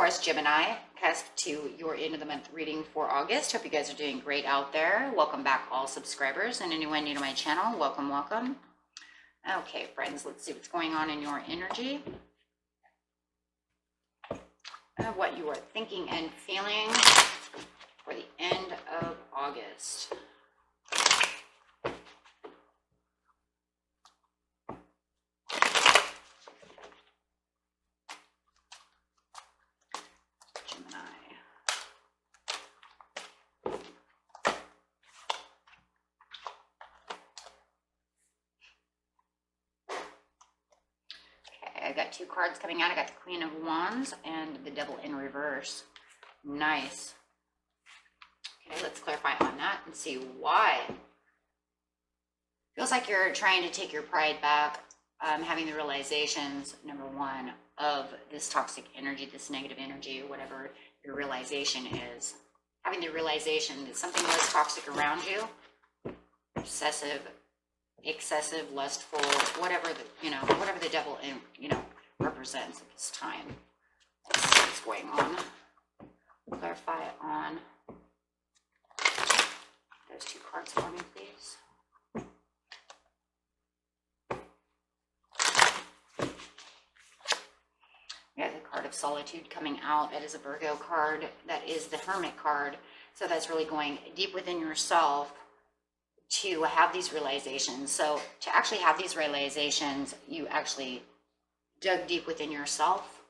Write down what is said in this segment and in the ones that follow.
Taurus, Gemini, Cusp to your end of the month reading for August. Hope you guys are doing great out there. Welcome back, all subscribers, and anyone new to my channel, welcome, welcome. Okay, friends, let's see what's going on in your energy. What you are thinking and feeling for the end of August. I got two cards coming out. I got the Queen of Wands and the Devil in reverse. Nice. Okay, let's clarify on that and see why. Feels like you're trying to take your pride back, having the realizations, number one, of this toxic energy, this negative energy, whatever your realization is. Having the realization that something was toxic around you, obsessive, excessive, lustful, whatever the, whatever the devil, represents at this time. Let's see what's going on. Clarify on those two cards for me, please. We have the card of solitude coming out. That is a Virgo card. That is the Hermit card. So that's really going deep within yourself to have these realizations. So to actually have these realizations, you actually dug deep within yourself,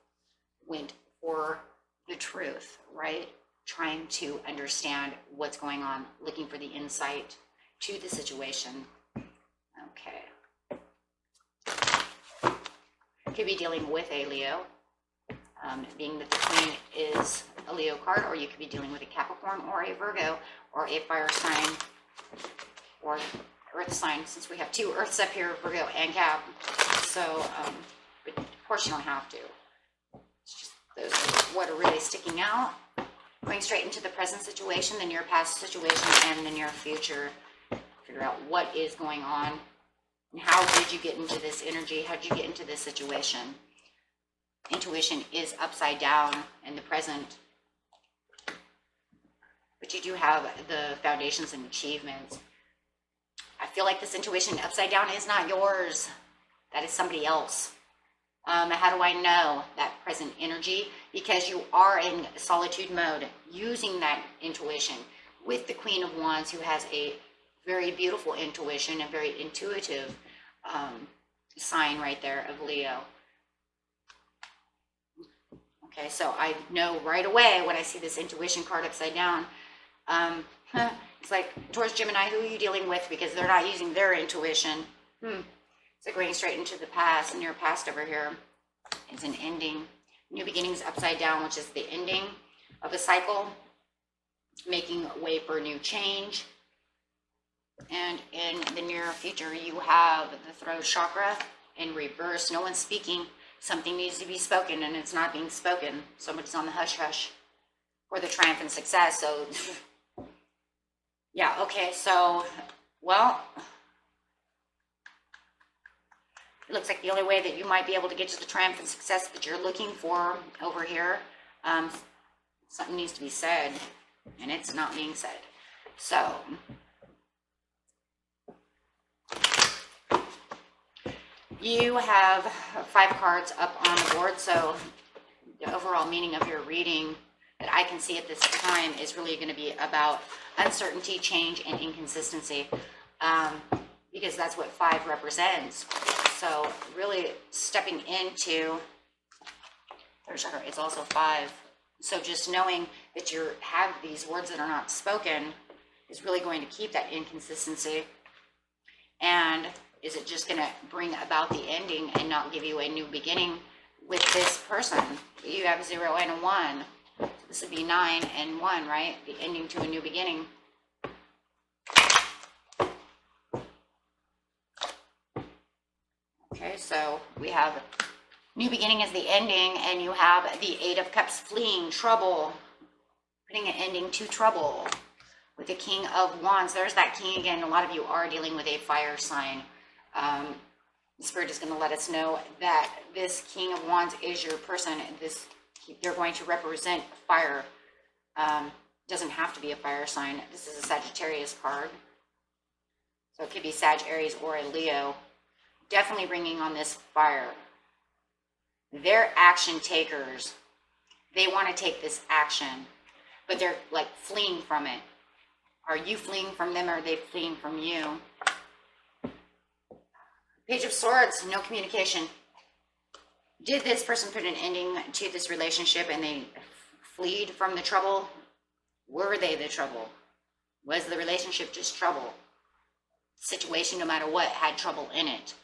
went for the truth, right? Trying to understand what's going on, looking for the insight to the situation. Okay. Could be dealing with a Leo, being that the Queen is a Leo card, or you could be dealing with a Capricorn or a Virgo or a fire sign or earth sign, since we have two earths up here, Virgo and Cap. So, but of course you don't have to. It's just those are what are really sticking out. Going straight into the present situation, the near past situation, and the near future. Figure out what is going on and how did you get into this energy? How did you get into this situation? Intuition is upside down in the present, but you do have the foundations and achievements. I feel like this intuition upside down is not yours. That is somebody else. How do I know that present energy? Because you are in solitude mode, using that intuition with the Queen of Wands, who has a very beautiful intuition, a very intuitive sign right there of Leo. Okay, so I know right away when I see this intuition card upside down, it's like, Taurus, Gemini, who are you dealing with? Because they're not using their intuition. So going straight into the past, and your past over here is an ending. New beginnings upside down, which is the ending of a cycle, making way for new change. And in the near future, you have the throat chakra in reverse. No one's speaking. Something needs to be spoken, and it's not being spoken. Somebody's on the hush-hush for the triumph and success. So, yeah, okay, so, well, it looks like the only way that you might be able to get to the triumph and success that you're looking for over here, something needs to be said, and it's not being said. So, you have 5 cards up on the board, so the overall meaning of your reading that I can see at this time is really going to be about uncertainty, change, and inconsistency, because that's what 5 represents. So really stepping into, it's also 5. So just knowing that you have these words that are not spoken is really going to keep that inconsistency. And is it just going to bring about the ending and not give you a new beginning with this person? You have 0 and a 1. So this would be 9 and 1, right? The ending to a new beginning. Okay, so we have new beginning as the ending, and you have the 8 of Cups, fleeing, trouble, putting an ending to trouble. With the King of Wands, there's that king again. A lot of you are dealing with a fire sign. The Spirit is going to let us know that this King of Wands is your person. This they're going to represent fire. Doesn't have to be a fire sign. This is a Sagittarius card. So it could be Sag, Aries, or a Leo. Definitely bringing on this fire. They're action takers. They want to take this action, but they're like fleeing from it. Are you fleeing from them, or are they fleeing from you? Page of Swords, no communication. Did this person put an ending to this relationship and they fled from the trouble? Were they the trouble? Was the relationship just trouble? Situation, no matter what, had trouble in it.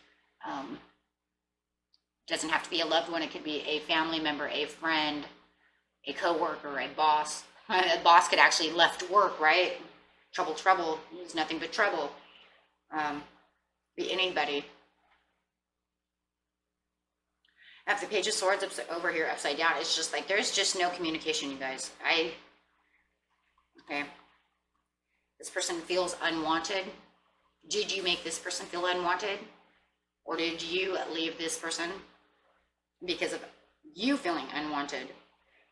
Doesn't have to be a loved one. It could be a family member, a friend, a co-worker, a boss. A boss could actually left work, right? Trouble. It's nothing but trouble. Be anybody. I have the Page of Swords over here upside down. It's just like there's just no communication, you guys. Okay. This person feels unwanted. Did you make this person feel unwanted? Or did you leave this person because of you feeling unwanted?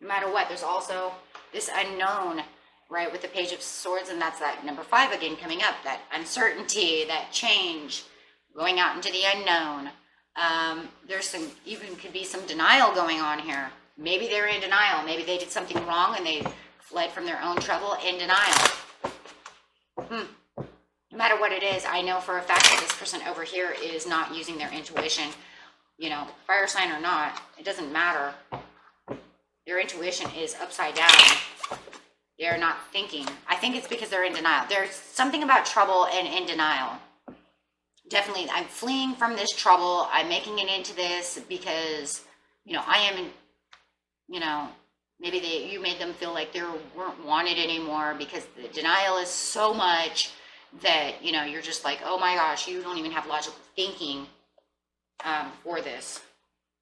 No matter what, there's also this unknown, right, with the Page of Swords, and that's that number 5 again coming up, that uncertainty, that change, going out into the unknown. There's some, even could be some denial going on here. Maybe they're in denial. Maybe they did something wrong and they fled from their own trouble in denial. No matter what it is, I know for a fact that this person over here is not using their intuition. You know, fire sign or not, it doesn't matter. Their intuition is upside down. They're not thinking. I think it's because they're in denial. There's something about trouble and in denial. Definitely, I'm fleeing from this trouble. I'm making it into this because, you know, I am, you know, maybe you made them feel like they weren't wanted anymore because the denial is so much that, you know, you're just like, oh my gosh, you don't even have logical thinking for this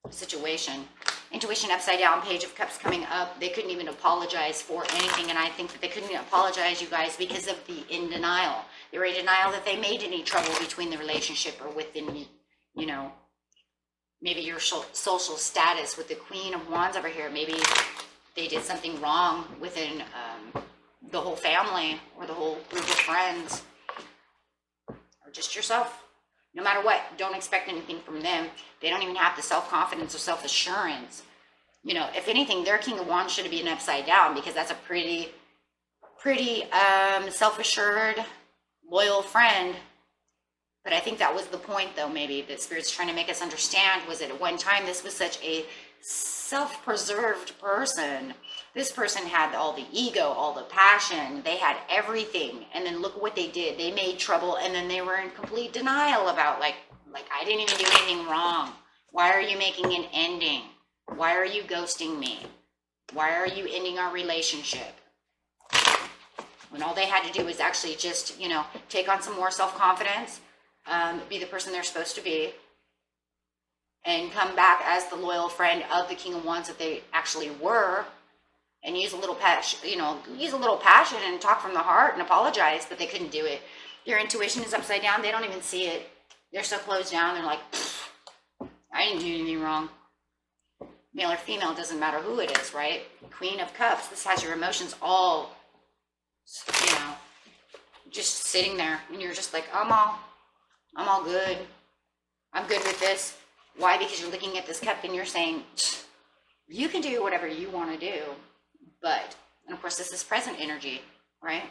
situation. Intuition upside down, Page of Cups coming up. They couldn't even apologize for anything, and I think that they couldn't apologize, you guys, because of the in denial. They were in denial that they made any trouble between the relationship or within, you know, maybe your social status with the Queen of Wands over here. Maybe they did something wrong within the whole family or the whole group of friends. Or just yourself. No matter what, don't expect anything from them. They don't even have the self-confidence or self-assurance. You know, if anything, their King of Wands should have been upside down because that's a pretty self-assured, loyal friend. But I think that was the point, though, maybe, that Spirit's trying to make us understand, was that at one time this was such a self-preserved person. This person had all the ego, all the passion. They had everything. And then look what they did. They made trouble, and then they were in complete denial about, like I didn't even do anything wrong. Why are you making an ending? Why are you ghosting me? Why are you ending our relationship? When all they had to do was actually just, you know, take on some more self-confidence, be the person they're supposed to be, and come back as the loyal friend of the King of Wands that they actually were, and use a little passion, you know, and talk from the heart and apologize, but they couldn't do it. Their intuition is upside down. They don't even see it. They're so closed down. They're like, I didn't do anything wrong. Male or female, doesn't matter who it is, right? Queen of Cups. This has your emotions all, you know, just sitting there, and you're just like, I'm all good. I'm good with this. Why? Because you're looking at this cup and you're saying, you can do whatever you want to do, but, and of course this is present energy, right?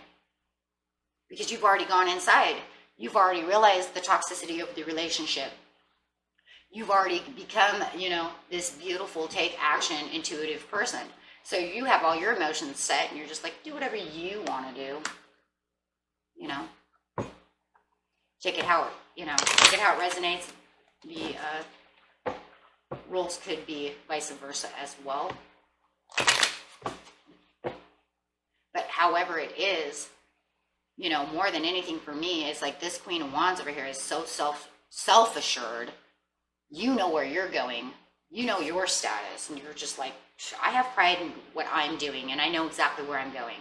Because you've already gone inside. You've already realized the toxicity of the relationship. You've already become, you know, this beautiful, take action, intuitive person. So you have all your emotions set, and you're just like, do whatever you want to do, you know? Take it how it resonates. The roles could be vice versa as well. But however it is, you know, more than anything for me, it's like this Queen of Wands over here is so self-assured. You know where you're going. You know your status. And you're just like, I have pride in what I'm doing, and I know exactly where I'm going.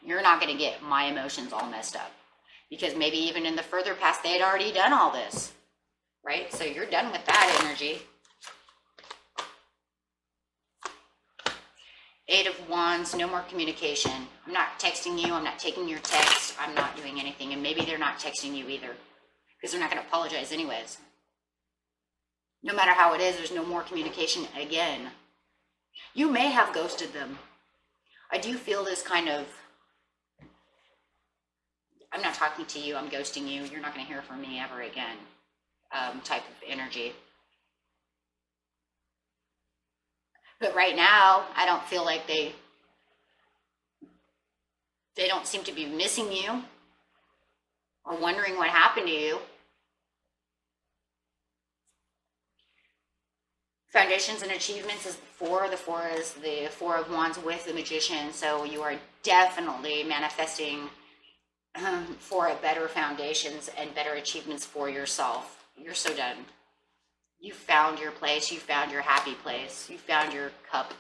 You're not going to get my emotions all messed up. Because maybe even in the further past, they had already done all this. Right? So you're done with that energy. Eight of Wands, no more communication. I'm not texting you. I'm not taking your text. I'm not doing anything. And maybe they're not texting you either, because they're not going to apologize anyways. No matter how it is, there's no more communication again. You may have ghosted them. I do feel this kind of, I'm not talking to you, I'm ghosting you, you're not going to hear from me ever again, type of energy. But right now, I don't feel like they don't seem to be missing you or wondering what happened to you. Foundations and achievements is the four. The four is the Four of Wands with the Magician. So you are definitely manifesting for a better foundations and better achievements for yourself. You're so done. You found your place. You found your happy place. You found your cup.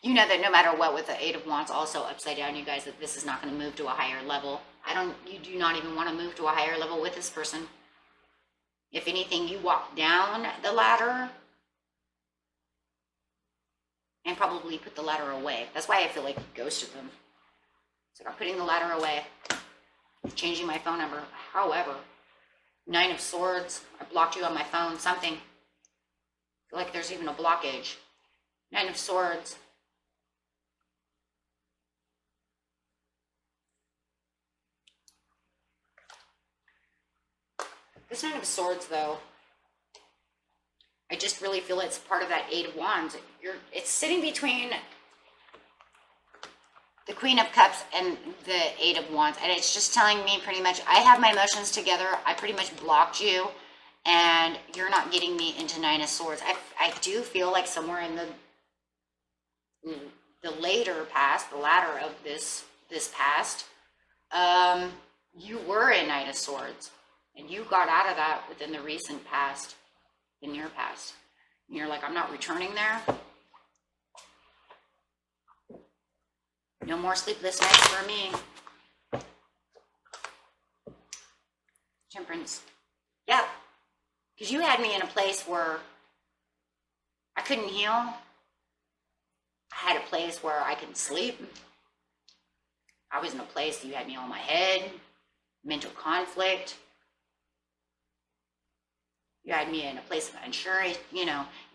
You know that no matter what, with the Eight of Wands also upside down, you guys, that this is not going to move to a higher level. You do not even want to move to a higher level with this person. If anything, you walk down the ladder and probably put the ladder away. That's why I feel like you ghosted them. So I'm putting the ladder away, changing my phone number. However, Nine of Swords, I blocked you on my phone, something. I feel like there's even a blockage. Nine of Swords. This Nine of Swords, though, I just really feel it's part of that Eight of Wands. It's sitting between the Queen of Cups and the Eight of Wands. And it's just telling me pretty much, I have my emotions together. I pretty much blocked you. And you're not getting me into Nine of Swords. I do feel like somewhere in the later past, the latter of this past, you were in Nine of Swords. And you got out of that within the recent past, the near past. And you're like, I'm not returning there. No more sleepless nights for me. Temperance. Yeah. Because you had me in a place where I couldn't heal. I had a place where I could sleep. I was in a place that you had me on my head. Mental conflict. You had me in a place of unsure,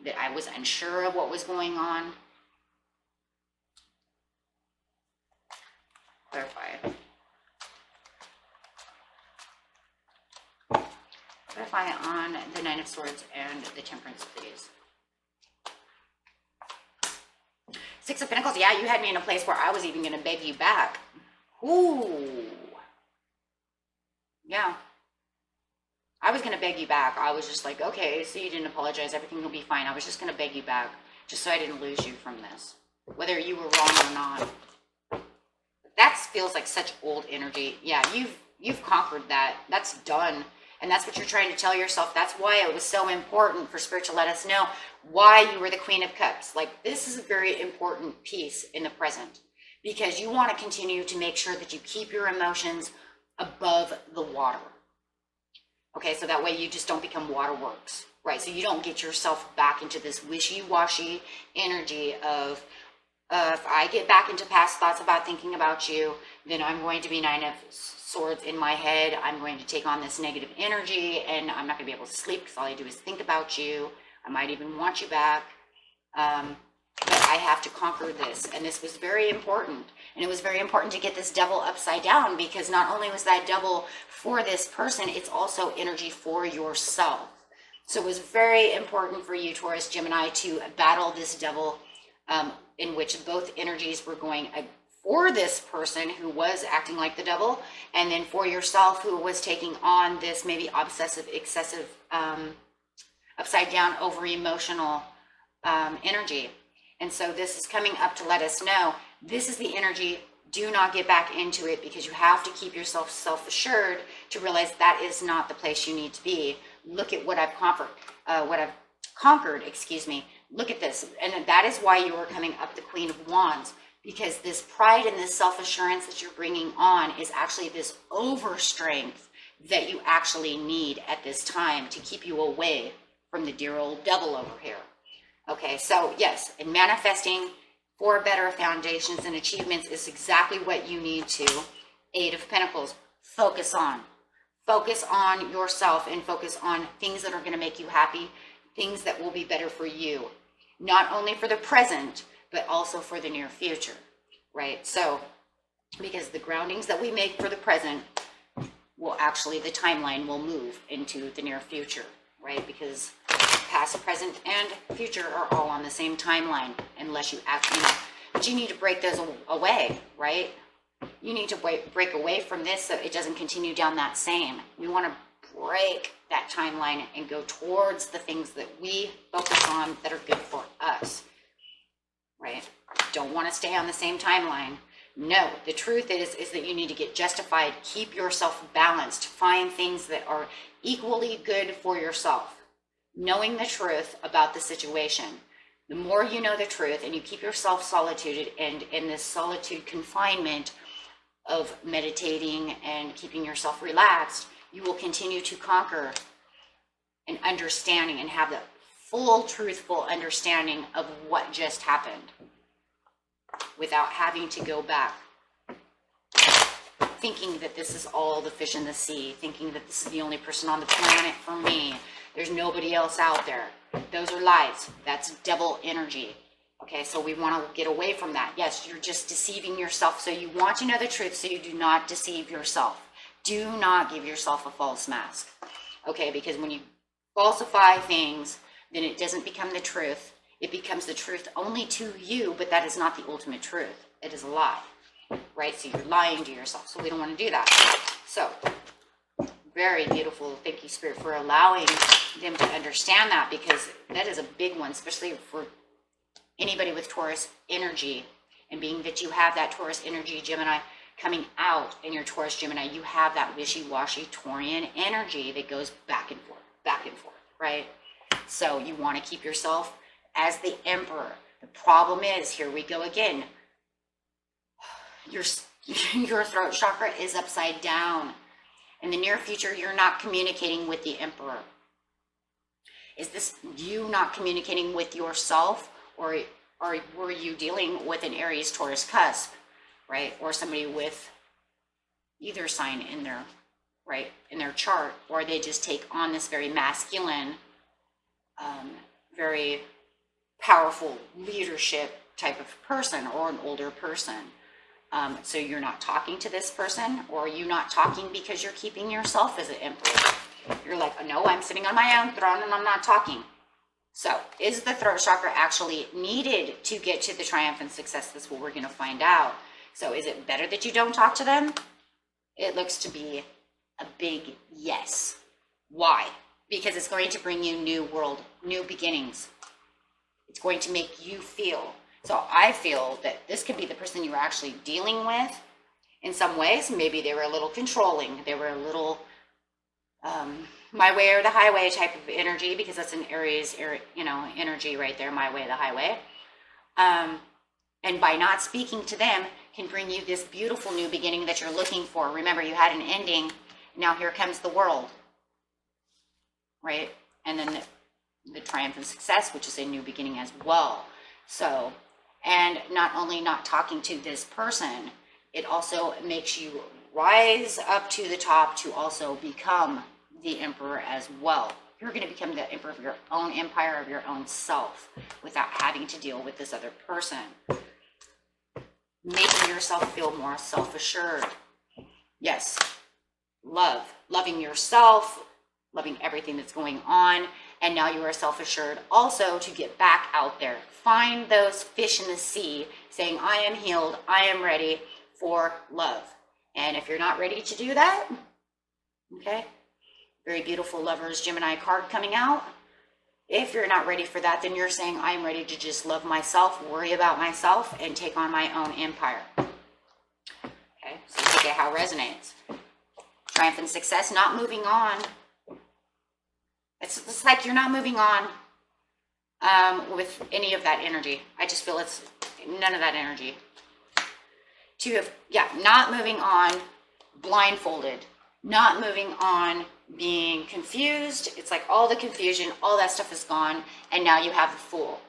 that I was unsure of what was going on. Clarify. Clarify on the Nine of Swords and the Temperance, please. Six of Pentacles. Yeah, you had me in a place where I was even going to beg you back. Ooh. Yeah. I was going to beg you back. I was just like, okay, so you didn't apologize. Everything will be fine. I was just going to beg you back just so I didn't lose you from this, whether you were wrong or not. That feels like such old energy. Yeah, you've conquered that. That's done. And that's what you're trying to tell yourself. That's why it was so important for Spirit to let us know why you were the Queen of Cups. Like, this is a very important piece in the present, because you want to continue to make sure that you keep your emotions above the water. Okay, so that way you just don't become waterworks, right? So you don't get yourself back into this wishy-washy energy of, if I get back into past thoughts about thinking about you, then I'm going to be Nine of Swords in my head. I'm going to take on this negative energy, and I'm not going to be able to sleep because all I do is think about you. I might even want you back. But I have to conquer this. And this was very important. And it was very important to get this Devil upside down, because not only was that Devil for this person, it's also energy for yourself. So it was very important for you, Taurus, Gemini, to battle this Devil, in which both energies were going for this person who was acting like the Devil, and then for yourself, who was taking on this maybe obsessive, excessive, upside down, over emotional energy. And so this is coming up to let us know this is the energy. Do not get back into it, because you have to keep yourself self-assured to realize that is not the place you need to be. Look at what I've conquered, excuse me. Look at this. And that is why you are coming up the Queen of Wands, because this pride and this self-assurance that you're bringing on is actually this overstrength that you actually need at this time to keep you away from the dear old Devil over here. Okay, so yes, and manifesting for better foundations and achievements is exactly what you need to. Eight of Pentacles, focus on. Focus on yourself and focus on things that are going to make you happy, things that will be better for you, not only for the present, but also for the near future, right? So, because the groundings that we make for the present will actually, the timeline will move into the near future, right? Because past, present, and future are all on the same timeline, unless you actually, but you need to break those away, right? You need to break away from this so it doesn't continue down that same. We want to break that timeline and go towards the things that we focus on that are good for us, right? Don't want to stay on the same timeline. No, the truth is that you need to get justified, keep yourself balanced, find things that are equally good for yourself. Knowing the truth about the situation. The more you know the truth and you keep yourself solitude and in this solitude confinement of meditating and keeping yourself relaxed, you will continue to conquer an understanding and have the full, truthful understanding of what just happened without having to go back thinking that this is all the fish in the sea, thinking that this is the only person on the planet for me. There's nobody else out there. Those are lies. That's devil energy. Okay, so we want to get away from that. Yes, you're just deceiving yourself. So you want to know the truth so you do not deceive yourself. Do not give yourself a false mask. Okay, because when you falsify things, then it doesn't become the truth. It becomes the truth only to you, but that is not the ultimate truth. It is a lie, right? So you're lying to yourself. So we don't want to do that. So very beautiful. Thank you, Spirit, for allowing them to understand that, because that is a big one, especially for anybody with Taurus energy. And being that you have that Taurus energy, Gemini, coming out in your Taurus Gemini, you have that wishy-washy Taurian energy that goes back and forth, right? So you want to keep yourself as the Emperor. The problem is, here we go again, your throat chakra is upside down. In the near future, you're not communicating with the Emperor. Is this you not communicating with yourself, or were you dealing with an Aries Taurus cusp, right? Or somebody with either sign in their, right, in their chart, or they just take on this very masculine, very powerful leadership type of person, or an older person. So you're not talking to this person, or you're not talking because you're keeping yourself as an emperor. You're like, oh, no, I'm sitting on my own throne and I'm not talking. So is the throat chakra actually needed to get to the triumph and success? That's what we're going to find out. So is it better that you don't talk to them? It looks to be a big yes. Why? Because it's going to bring you new world, new beginnings. It's going to make you feel. So I feel that this could be the person you're actually dealing with in some ways. Maybe they were a little controlling. They were a little my way or the highway type of energy, because that's an Aries, energy right there, my way or the highway. And by not speaking to them can bring you this beautiful new beginning that you're looking for. Remember, you had an ending. Now here comes the world, right? And then the triumph and success, which is a new beginning as well. So, and not only not talking to this person, it also makes you rise up to the top to also become the emperor as well. You're going to become the emperor of your own empire, of your own self, without having to deal with this other person. Making yourself feel more self-assured. Yes, loving yourself, loving everything that's going on. And now you are self-assured also to get back out there. Find those fish in the sea saying, I am healed, I am ready for love. And if you're not ready to do that, okay, very beautiful Lovers Gemini card coming out. If you're not ready for that, then you're saying, I'm ready to just love myself, worry about myself, and take on my own empire. Okay, so look at how it resonates. Triumph and success, not moving on. It's like you're not moving on with any of that energy. I just feel it's none of that energy. Not moving on blindfolded, not moving on being confused. It's like all the confusion, all that stuff is gone, and now you have the Fool.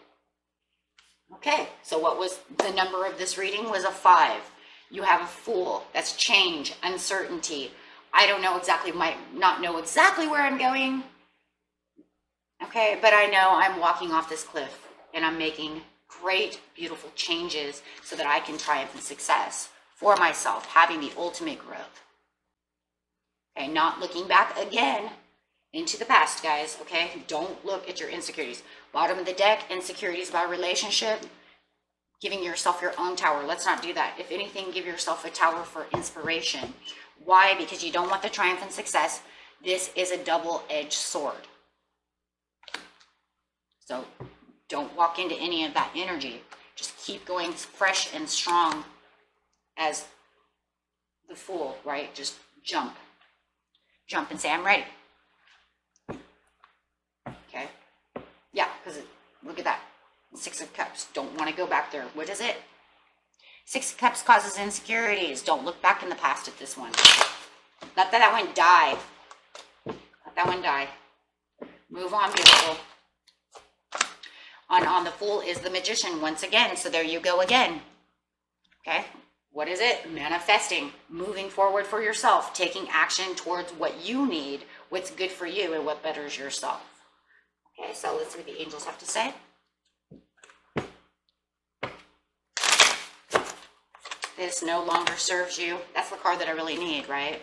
Okay, so what was the number of this reading? Was a 5. You have a Fool. That's change, uncertainty. I don't know exactly, might not know exactly where I'm going. Okay, but I know I'm walking off this cliff and I'm making great, beautiful changes so that I can triumph in success for myself, having the ultimate growth. Okay, not looking back again into the past, guys. Okay, don't look at your insecurities. Bottom of the deck, insecurities about a relationship, giving yourself your own tower. Let's not do that. If anything, give yourself a tower for inspiration. Why? Because you don't want the triumph and success. This is a double-edged sword. So don't walk into any of that energy. Just keep going fresh and strong as the Fool, right? Just jump. Jump and say, I'm ready. Okay? Yeah, because look at that. 6 of Cups. Don't want to go back there. What is it? 6 of Cups causes insecurities. Don't look back in the past at this one. Let that one die. Let that one die. Move on, beautiful. On the Fool is the Magician once again. So there you go again. Okay? What is it? Manifesting. Moving forward for yourself. Taking action towards what you need, what's good for you, and what betters yourself. Okay, so let's see what the angels have to say. This no longer serves you. That's the card that I really need, right?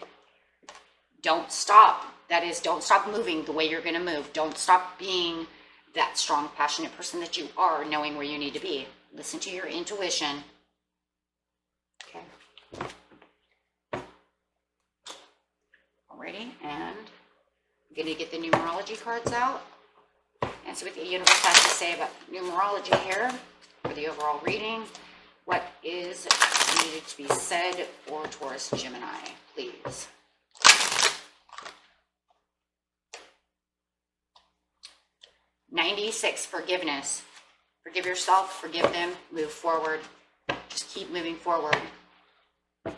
Don't stop. That is, don't stop moving the way you're going to move. Don't stop being that strong, passionate person that you are, knowing where you need to be. Listen to your intuition. Okay. Alrighty, and I'm going to get the numerology cards out and see what the universe has to say about numerology here for the overall reading. What is needed to be said for Taurus, Gemini, please? $96, forgiveness. Forgive yourself, forgive them, move forward. Just keep moving forward. Okay,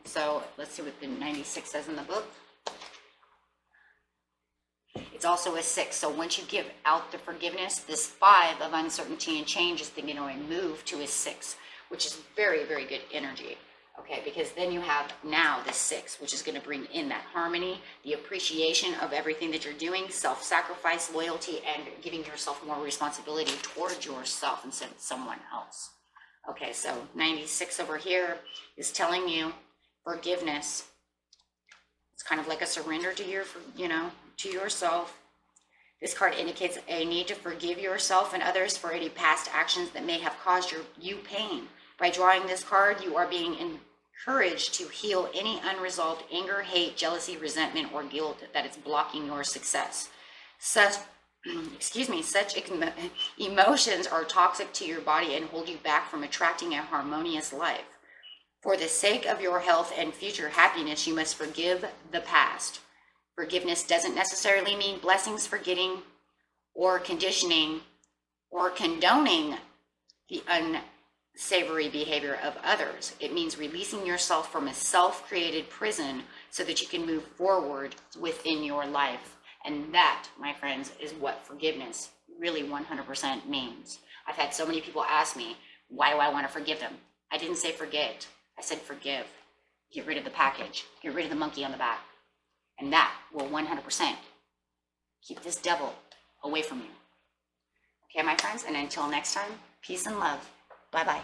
so let's see what the 96 says in the book. It's also a 6. So once you give out the forgiveness, this 5 of uncertainty and change is going to move to a 6, which is very, very good energy. Okay, because then you have now the 6, which is going to bring in that harmony, the appreciation of everything that you're doing, self-sacrifice, loyalty, and giving yourself more responsibility towards yourself instead of someone else. Okay, so 96 over here is telling you forgiveness. It's kind of like a surrender to your, to yourself. This card indicates a need to forgive yourself and others for any past actions that may have caused you pain. By drawing this card, you are being encouraged to heal any unresolved anger, hate, jealousy, resentment, or guilt that is blocking your success. Such emotions are toxic to your body and hold you back from attracting a harmonious life. For the sake of your health and future happiness, you must forgive the past. Forgiveness doesn't necessarily mean blessings, forgetting, or conditioning, or condoning the unsavory behavior of others. It means releasing yourself from a self-created prison so that you can move forward within your life. And that, my friends, is what forgiveness really 100% means. I've had so many people ask me, why do I want to forgive them? I didn't say forget. I said forgive. Get rid of the package. Get rid of the monkey on the back. And that will 100% keep this devil away from you. Okay, my friends? And until next time, peace and love. Bye-bye.